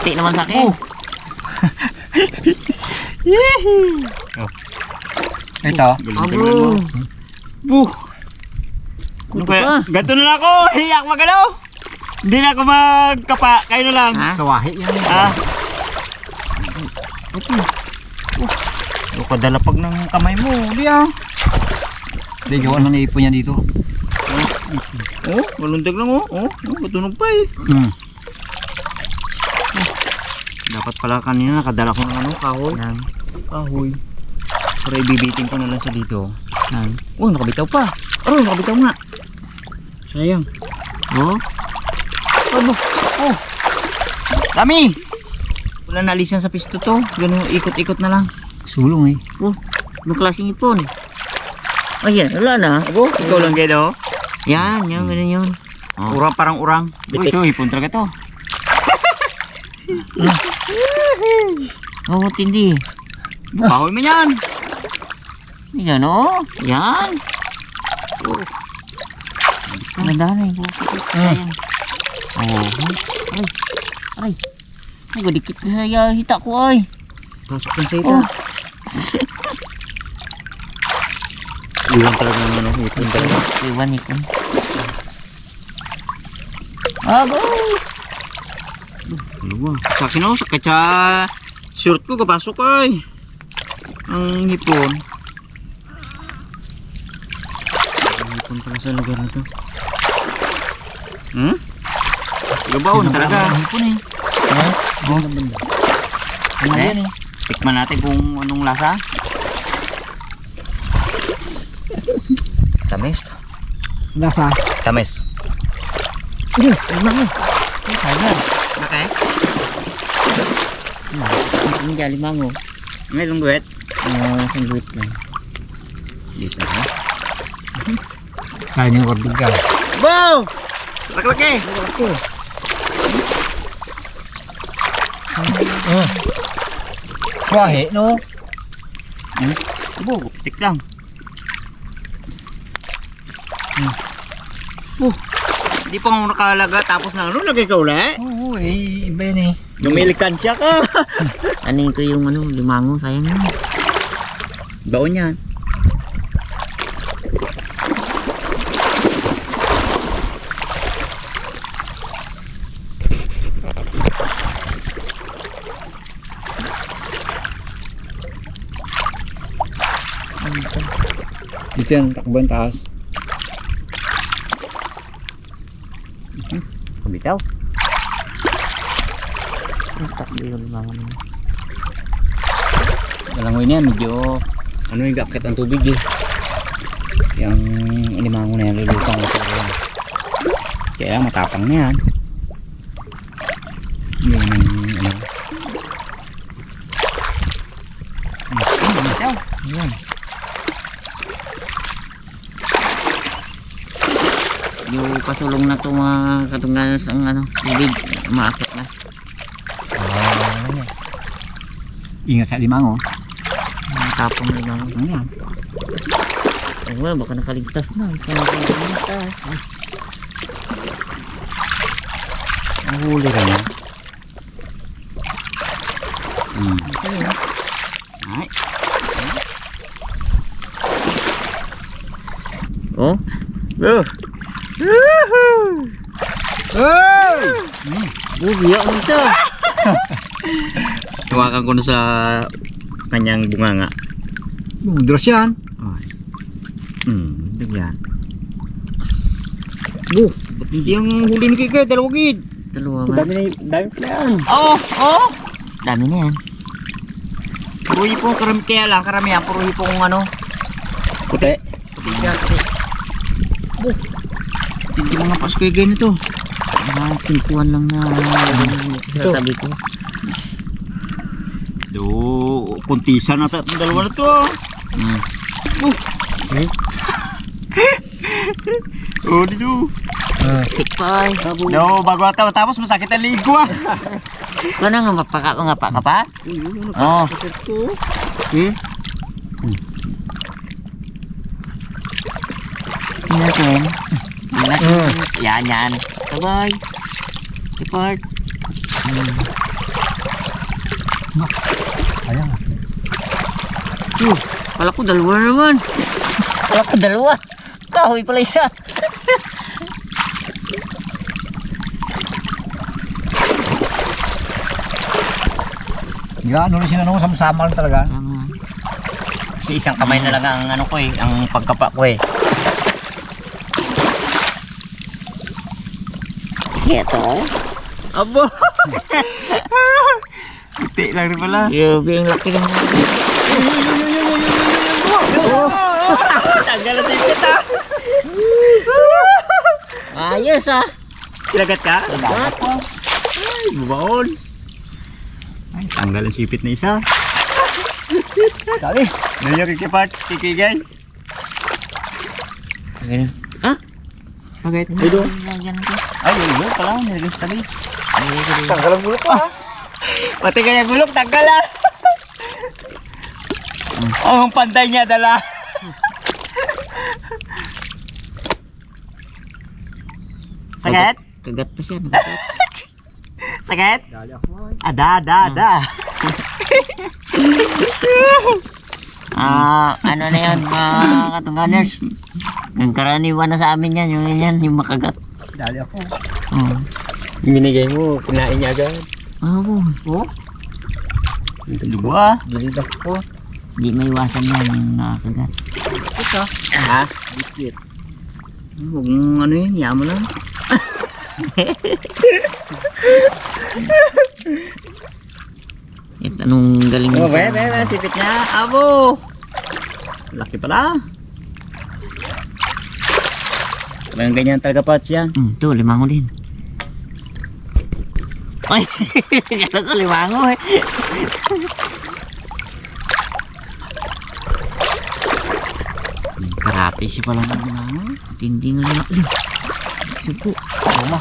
Ngiti naman sa akin. Oh. Ito. Abo. Buh. Ano kaya? Ganto na lang ako. Hiyak magalaw. Hindi na ako magkapa. Kayo na lang. Ha? Kawahi yan. Kadalapag ng kamay mo. Hindi Hindi, gawa naman naipon niya dito. Malundag lang matunog pa eh. Dapat pala kanina nakadala ko ng kahoy. Kahoy. Para ibibitin ko na lang siya dito. Nakabitaw pa. Nakabitaw nga. Sayang. Dami! Wala naalisan sa pisto to. Ganun, ikot-ikot na lang. Sulong eh. Anong klaseng ipon? Ayan, wala na. Ikaw lang gado. Yan, ganun yun. Urang, parang urang. Bitik. Ito, ipon talaga to. Tindi. Kahoy mo yan. Yan Yan. Ganda na yung bukit. Ayan. Aray. Nagdikit na sa hita ko ay. Pasok lang sa ita. Iwan talaga ng ipon talaga. Iwan ipon. Abo! Sa akin sakit sa short ko kapasok ay. Ang hipon. Ang hipon pala sa lugar na to. Gabaon talaga. Ang hipon eh. Ano yan eh? Tikman natin kung anong lasa. Tamis. Lasa. Tamis. Limango. Bakit? Ini dia limango. May lungguit. Sandwich lang. Dito ha. Kaya niyo warbig ka. Bo! Laki-laki! Kawahi no? Bo, tik lang. Hindi pa nga nakalaga tapos na lagay ka uli. Oo eh, iba yan eh. Lumilikan siya ka. Ano ito yung limango, sayang yun. Baon yan. Dito yan, takbo yung taas. Bitaw. Takbo yung limango. Malangoy na yan, medyo yung gapkat ang tubig eh. Yung limango na yan, lulutang ito yan. Kaya matapang na yan. Hindi naman bitaw. Ayan. Yung pasulong na ito mga katungan sa tubig, umaakit na. Ingat sa limango. Tapong limango. Ano yan? Ay wala, baka nakaligtas na. Nakaligtas. Nahuli rin yan. Ay. Oh? Biyak mo siya. Hawakan ko na sa kanyang bunganga. Dress yan. Ito yan. Ba't hindi ang huli ni Kike? Dalawagid. Dalawa nga. Dami pala yan. Dami na yan. Puro hipong kaya lang karamihan. Puro hipong puti. Puti siya. Hindi mga paskoy ganito. Pintuan lang na sa tabi ko. Kuntisan na dalawa na to. Dito. Tikpay. No, bago tapos masakit ang ligo Ito na nga mapaka ka pa? Oo. Tingnan natin. Yan. Sabay. Report. Ayan. Kala ko dalawa naman. Kala ko dalawa. Kahoy pala isa. Yan, ano rin sinanong sama-sama lang talaga. Tama. Kasi isang kamay na lang ang ano ko eh, ang pagkapa ko eh. Ito. Abo! Puti lang rin pala. Grabe, ang laki ng Tanggal na sipit ah! ayos ah. Kinagat ka? Dapat. Ay, bubaon. Ay, tanggal ang sipit na isa. Dali. Nandiyo kikiparts, kikigay. Ah? Bakit? Ito. Yan ko. Ay, yun pala, nilagay sa tabi. Tanggal ang bulok pa. Pati kaya gulok, tanggal ah! Oh, ang panday niya dala. Sakit? Kagat pa siya. Nakagat. Sakit? Dali ako. Ada. Ano na yun mga katungganers. Ang karaniwan na sa amin yan. Yung makagat. Dali ako. Oh. Binigay mo, kinain niya agad. Oh. Dugo ah. Gilid ako. Hindi maiwasan yan yung nakakagat. Ito. Ha? Bikit. Huwag mong ano yun, yamo lang. Ito anong galing Oh, sa... sipit niya. Abo! Laki pala. Parang ganyan talaga parts yan. Ito, limango din. Ay, kala ko limango eh. Karate siya pala ng limango. Tinding limango. Supo. Tama.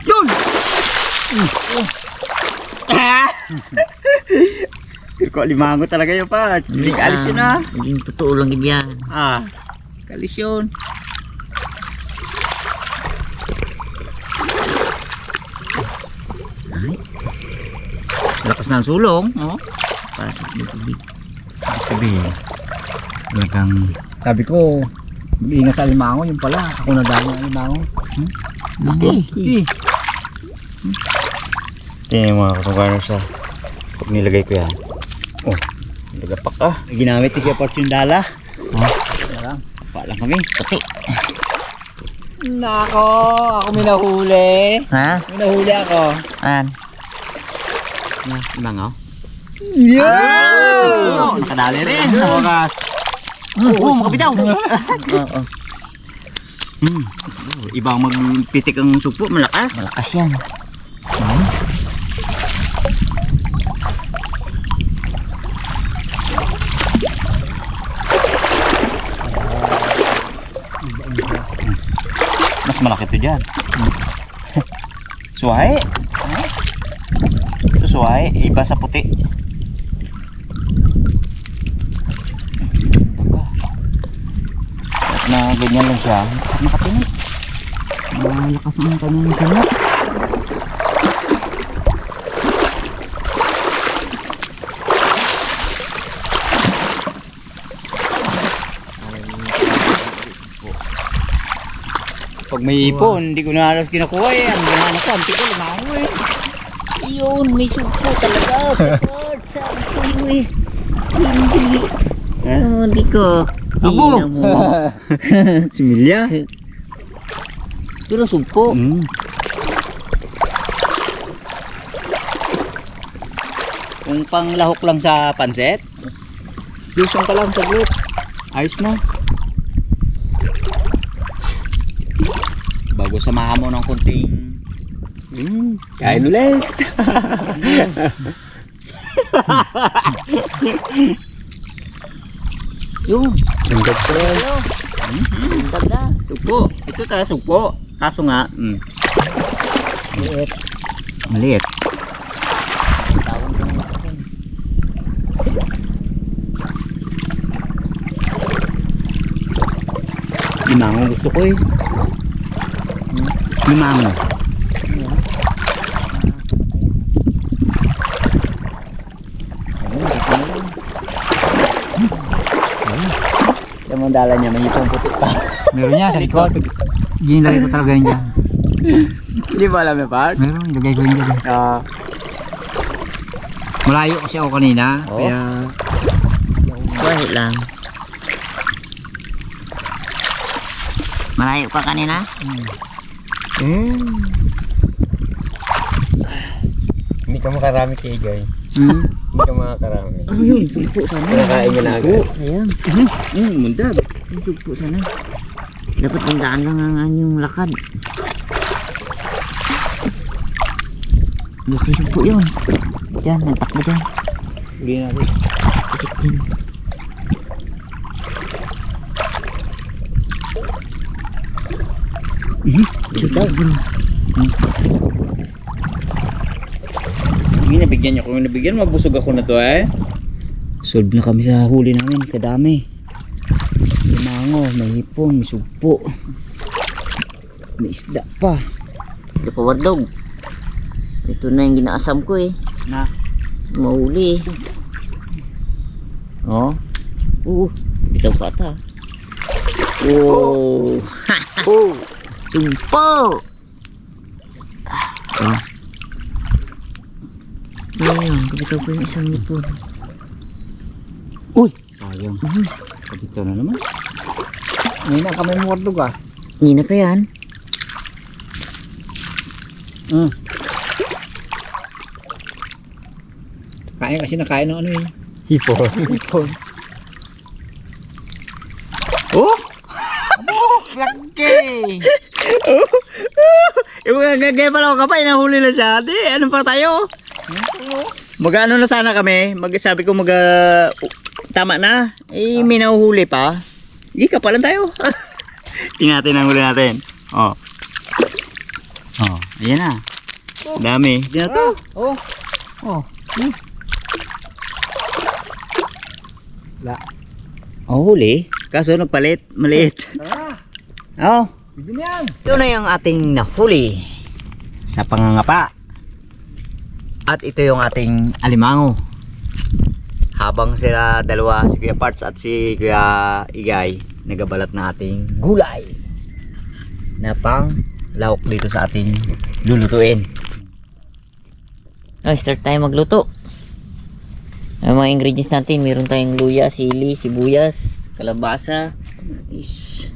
Yun! Ko limango talaga yung part. Hindi alis yun ah. Hindi totoo lang yan. Ah, kalis yun. Ay, Lakas na ang sulong. Oh. para sa tubig. Sabihin, talagang Sabi ko, mag-ingat sa alimango. Yung pala, ako nadali ng alimango. Laki. tingin mga katungkaran sa pag nilagay ko yan. Oh, nilagapak ah. Ginamit ni Kuya Parts yung dala. Yan. Palang kami. Puti. Nako, ako minahuli. Ha? Minahuli ako. Ayan. Na, imangaw. Yes! Oh, nakadali rin sa wakas. Oo, makabitaw. Oo. Ibang magpitik ang supo, malakas. Malakas yan. Mas malaki to dyan. Suwahe. Ito suwahe, iba sa puti. Kahit na ganyan lang siya, masakit makatinig. Malakas ang kanyang gamot. Pag may ipon, hindi ko na halos kinakuha eh. Ang ganahan ko, antik ko, lumango eh. Yun, may sugpo talaga. Support sa akin eh. Hindi. Hindi ko. Abo! Tingnan mo. Similya. Pero sugpo. Kung panglahok lang sa panset, lusong ka lang sa group. Ayos na. Bago samahan mo ng kunting kain ulit. Yun. Tungkad ko. Tungkad na. Sugpo. Ito tayo sugpo. Kaso nga, maliit. Tawag ko naman ako. Limango gusto ko eh. Limango. Yung mandala niya, may ipong puti pa. Meron niya sa likod. Ginilagay ko talaga yun dyan. Hindi ba alam yung part? Meron, ilagay ko yun dyan. Malayo kasi ako kanina. Oo. Kaya Wait lang. Malayo pa kanina? Hindi ka makarami kay Joy. Hindi ka makakarami. Ano yun? Sugpo sana. Kinakain niya na agad. Sayang. Mundag. Yung sugpo sana. Dapat tandaan lang ang yung lakad. Gusto sugpo yun. Diyan, nagtakbo dyan. Hindi natin. Isip din. Sitaw bro. Hindi nabigyan niyo. Kung nabigyan, mabusog ako na to eh. Solve na kami sa huli namin. Kadami. Limango, may hipon, may sugpo. May isda pa. Ito pa wadlog. Ito na yung ginaasam ko eh. Na. Mahuli. Oh. Ito pa ata. Oh. Oh! Sumpo. Oh. Ayan, kapitaw ko yung isang lipon. Uy! Sayang. Dito na naman. may na kami mordog ah. Hindi na pa yan. Kain kasi nakain ng ano eh. Hipon. Oh! Laki! Yung gagay pala ako kapay, nahuli na siya. Di, ano pa tayo? Mag-ano na sana kami. Sabi ko tama na. Eh, may nahuhuli pa. Hindi ka pala tayo. Tingnan natin ang huli natin. Oh. Oh, ayan na. Dami. Hindi na to. La. Oh, huli. Kaso nagpalit. Maliit. Tara, Oh. bigyan yan. Ito na yung ating nahuli sa pangangapa. At ito yung ating alimango. Habang sila dalawa, si Kuya Parts at si Kuya Igay, nagabalat na ating gulay na pang lahok dito sa ating lulutuin. Oh, start tayo magluto. Ang mga ingredients natin, meron tayong luya, sili, sibuyas, kalabasa,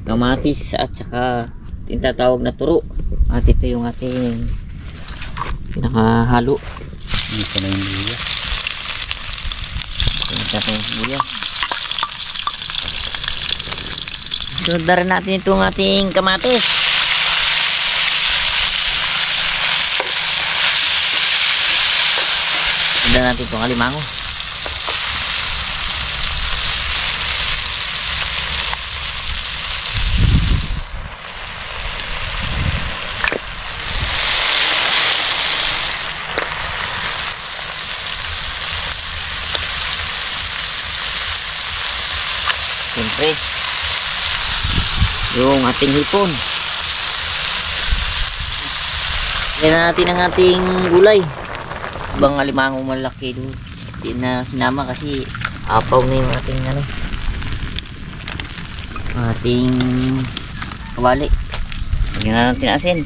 kamatis at saka tinatawag na turo. At ito yung ating pinakahalo. Ito na yung luya. Ito yung sibuyas. Sunod na rin natin itong ating kamatis. Sunod na natin itong alimango. Siyempre, yung ating hipon. Yan na natin ang ating gulay. Ibang alimangong malaki doon. Hindi na sinama kasi apaw na yung ating ating kawali. Lagyan na natin asin.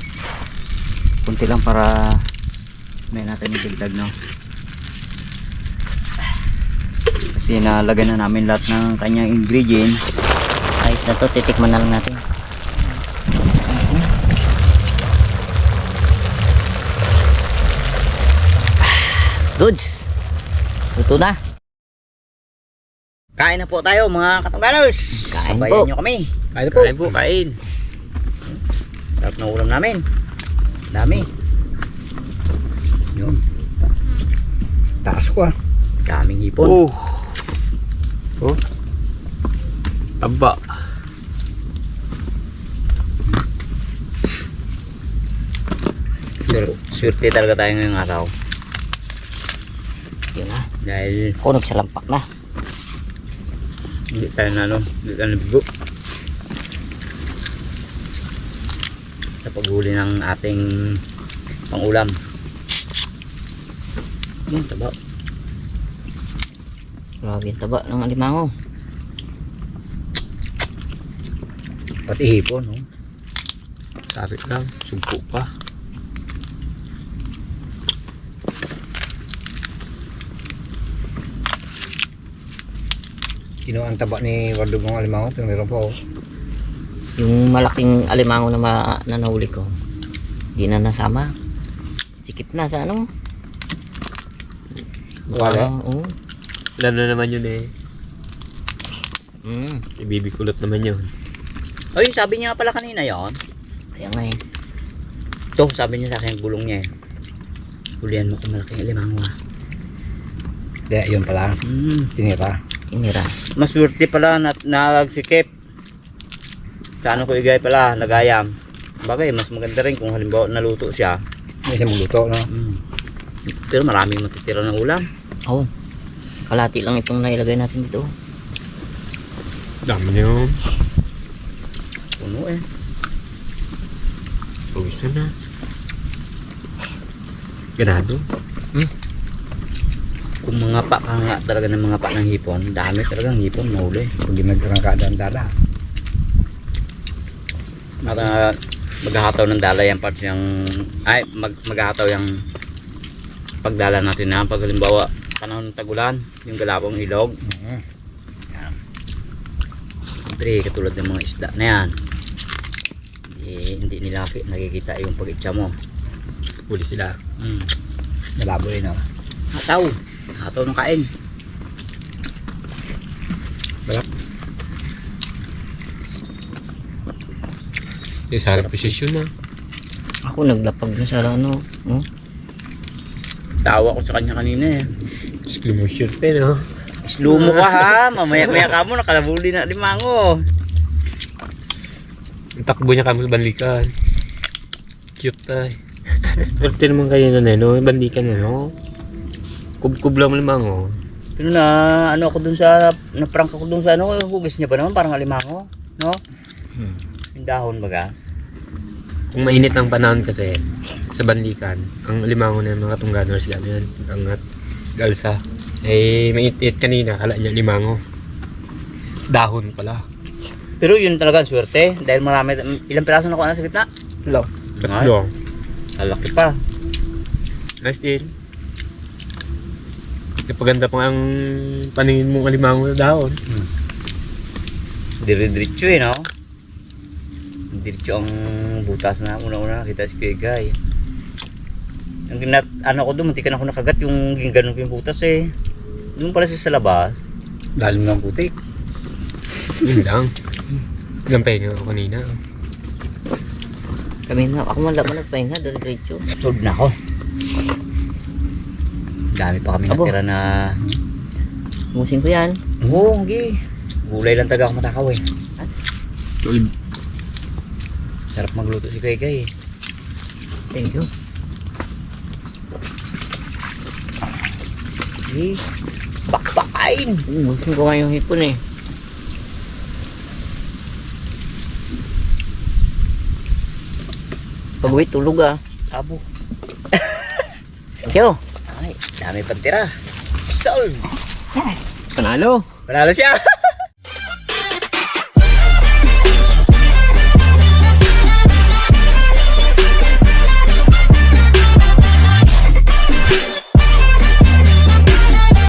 Kunti lang para may natin itigdag, no? Kasi nalagay na namin lahat ng kanyang ingredients. Ayos na to, titikman na lang natin. Goods! Luto na. Kain na po tayo mga katungganers. Kain Sabayan po. nyo kami. Kain po. Kain po, kain. Sarap ng ulam namin. Dami. Yun. Taas ko ah. Daming hipon. Oh. Taba. Swerte talaga tayo ngayong araw. Yun na. Dahil Ako nagsalampak na. hindi tayo na hindi tayo nabigo. sa paghuli ng ating pangulam. Yung taba. Grabe yung taba ng alimango. Pati hipon, no? Sabi lang, sugpo pa. Kinuha ang taba ni Wardo mong alimango. Ito meron pa oh. Yung malaking alimango na, na nahuli ko, di na nasama. Sikip na sa ano. Wala. Oo. Alam na naman yun eh. Mm. Ibibikulot naman yun. Ay, sabi niya nga pala kanina yon. Kaya nga eh. Ito, sabi niya sa akin, yung bulong niya eh. Hulihan mo kung malaking alimango ah. Kaya yun pala. Tinira. Tinira. Maswerte pala na nagsikip. Sa ano ko igay pala, nagayam. Bagay, mas maganda rin kung halimbawa naluto siya. May isang magluto, no? Pero maraming matitira ng ulam. Oo. Kalati lang itong nailagay natin dito. Dami na yun. Puno eh. Pawis na. Ganado. Kung mga pa ka nga talaga ng mga pa ng hipon, dami talagang hipon mahuli. Pag nagrangkada ang dala. At maghahataw ng dala yung parts yung ay maghahataw yung pagdala natin na pag halimbawa panahon ng tagulan, yung galapong ilog. Siyempre katulad ng mga isda na yan, hindi nila nakikita yung pag-itsa mo. Huli sila. Malabo eh, no? Hataw ng kain. Yung sarap posisyon na. Ako naglapag na sa ano. Oh. Tawa ko sa kanya kanina eh. Slow motion pa no. Slow mo ka ha, mamaya-maya ka mo nakalabuli na limango. Ang takbo niya kamo sa banlikan. Cute tayo. Pero naman kayo na no, banlikan na no. Kub-kub lang limango. Pero na ano ako dun sa na-prank ako dun sa ano, hugis niya pa naman parang alimango, no? Yung dahon baga. Kung mainit ang panahon kasi sa banlikan, ang limango na yung mga tungganor sila na yan, angat, galsa. Eh, mainit kanina, kala niya limango. Dahon pala. Pero yun talaga ang swerte dahil marami, ilang piraso na sa gitna? Tatlo. Lalaki pa. Nice din. Napaganda pa ang paningin mong alimango na dahon. Dire-diretso eh, no? Diretso ang butas na una-una nakita si Kuya Guy. Ang ano ko doon, muntikan ako nakagat yung ganun ko yung butas eh. Doon pala siya sa labas. Lalim ng putik. Yun lang. Ilang pahinga ako kanina. Kami na, ako man lang nagpahinga, diretso. Sold na ako. Dami pa kami Abo. natira na... Musin ko yan. Oo, hindi. Gulay lang taga ako matakaw eh. Sarap magluto si Kuya Guy eh. Thank you. Eh, bakbakain! Musin ko nga yung hipon eh. Pag-uwi, tulog ah. Abo. Thank you. Ay, dami pang tira. Sold! Panalo! Panalo siya!